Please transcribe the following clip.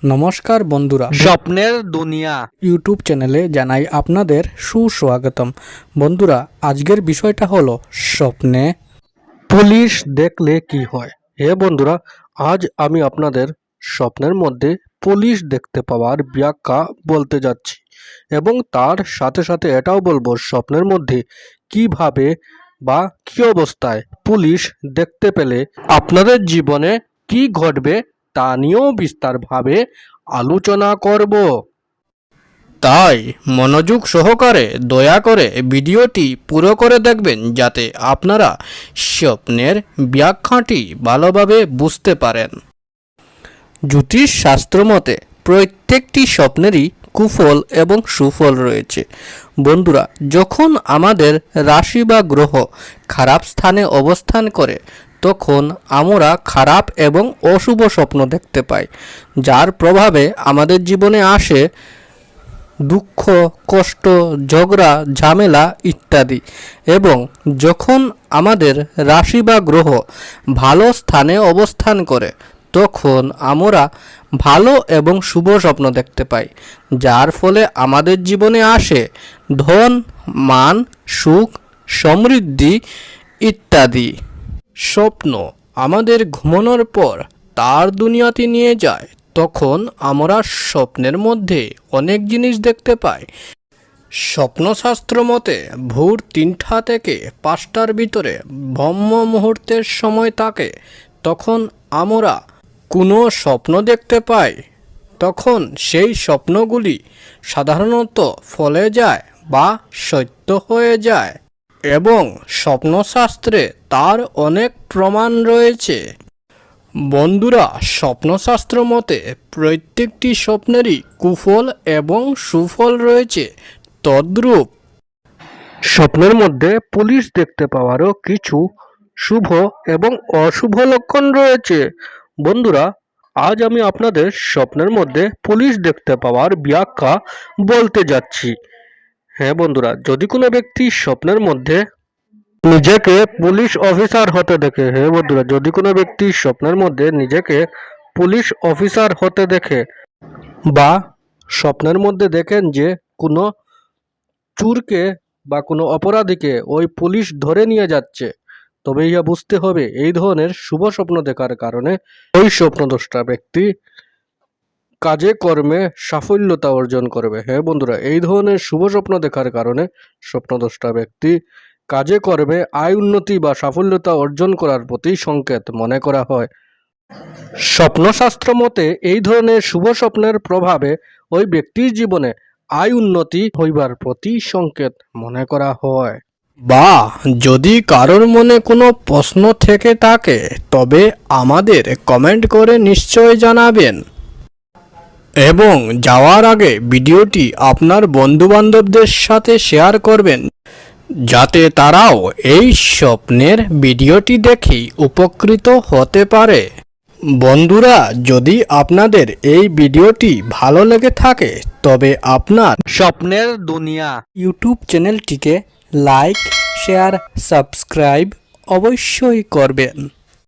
নমস্কার বন্ধুরা, স্বপ্নের দুনিয়া ইউটিউব চ্যানেলে জানাই আপনাদের সুস্বাগতম। বন্ধুরা, আজকের বিষয়টা হলো স্বপ্নে পুলিশ দেখলে কি হয়। বন্ধুরা, আজ আমি আপনাদের স্বপ্নের মধ্যে পুলিশ দেখতে পাওয়ার ব্যাখ্যা বলতে যাচ্ছি এবং তার সাথে সাথে এটাও বলবো স্বপ্নের মধ্যে কিভাবে বা কি অবস্থায় পুলিশ দেখতে পেলে আপনাদের জীবনে কি ঘটবে তা নিয়েও বিস্তারভাবে আলোচনা করব। তাই মনোযোগ সহকারে দয়া করে ভিডিওটি পুরো করে দেখবেন, যাতে আপনারা স্বপ্নের ব্যাখ্যাটি ভালোভাবে বুঝতে পারেন। জ্যোতিষ শাস্ত্র মতে প্রত্যেকটি স্বপ্নেরই কুফল এবং সুফল রয়েছে। বন্ধুরা, যখন আমাদের রাশি বা গ্রহ খারাপ স্থানে অবস্থান করে তখন আমরা খারাপ এবং অশুভ স্বপ্ন দেখতে পাই, যার প্রভাবে আমাদের জীবনে আসে দুঃখ, কষ্ট, ঝগড়া, ঝামেলা ইত্যাদি। এবং যখন আমাদের রাশি বা গ্রহ ভালো স্থানে অবস্থান করে তখন আমরা ভালো এবং শুভ স্বপ্ন দেখতে পাই, যার ফলে আমাদের জীবনে আসে ধন, মান, সুখ, সমৃদ্ধি ইত্যাদি। স্বপ্ন আমাদের ঘুমানোর পর তার দুনিয়াতে নিয়ে যায়। তখন আমরা স্বপ্নের মধ্যে অনেক জিনিস দেখতে পাই। স্বপ্নশাস্ত্র মতে ভোর 3টা থেকে 5টার ভিতরে ব্রহ্ম মুহূর্তের সময় থাকে। তখন আমরা কোনো স্বপ্ন দেখতে পাই, তখন সেই স্বপ্নগুলি সাধারণত ফলে যায় বা সত্য হয়ে যায় এবং স্বপ্নশাস্ত্রে তার অনেক প্রমাণ রয়েছে। বন্ধুরা, স্বপ্নশাস্ত্র মতে প্রত্যেকটি স্বপ্নেরই কুফল এবং সুফল রয়েছে। তদ্রূপ স্বপ্নের মধ্যে পুলিশ দেখতে পাওয়ারও কিছু শুভ এবং অশুভ লক্ষণ রয়েছে। বন্ধুরা, আজ আমি আপনাদের স্বপ্নের মধ্যে পুলিশ দেখতে পাওয়ার ব্যাখ্যা বলতে যাচ্ছি। বন্ধুরা, যদি কোনো ব্যক্তি স্বপ্নের মধ্যে নিজেকে পুলিশ অফিসার হতে দেখে, বন্ধুরা, যদি কোনো ব্যক্তি স্বপ্নের মধ্যে নিজেকে পুলিশ অফিসার হতে দেখে বা স্বপ্নের মধ্যে দেখেন যে কোনো চোরকে বা কোনো অপরাধীকে ওই পুলিশ ধরে নিয়ে যাচ্ছে, তবে ইহা বুঝতে হবে এই ধরনের শুভ স্বপ্ন দেখার কারণে ওই স্বপ্নদ্রষ্টা ব্যক্তি কাজে কর্মে সাফল্যতা অর্জন করবে। বন্ধুরা, এই ধরনের শুভ স্বপ্ন দেখার কারণে স্বপ্নদ্রষ্টা ব্যক্তি কাজে কর্মে আয় উন্নতি বা সাফল্যতা অর্জন করার প্রতি সংকেত মনে করা হয়। স্বপ্নশাস্ত্র মতে এই ধরনের শুভ স্বপ্নের প্রভাবে ওই ব্যক্তির জীবনে আয় উন্নতি হইবার প্রতি সংকেত মনে করা হয়। বা যদি কারোর মনে কোনো প্রশ্ন থেকে থাকে তবে আমাদের কমেন্ট করে নিশ্চয় জানাবেন এবং যাওয়ার আগে ভিডিওটি আপনার বন্ধুবান্ধবদের সাথে শেয়ার করবেন, যাতে তারাও এই স্বপ্নের ভিডিওটি দেখে উপকৃত হতে পারে। বন্ধুরা, যদি আপনাদের এই ভিডিওটি ভালো লেগে থাকে তবে আপনার স্বপ্নের দুনিয়া ইউটিউব চ্যানেলটিকে লাইক, শেয়ার, সাবস্ক্রাইব অবশ্যই করবেন।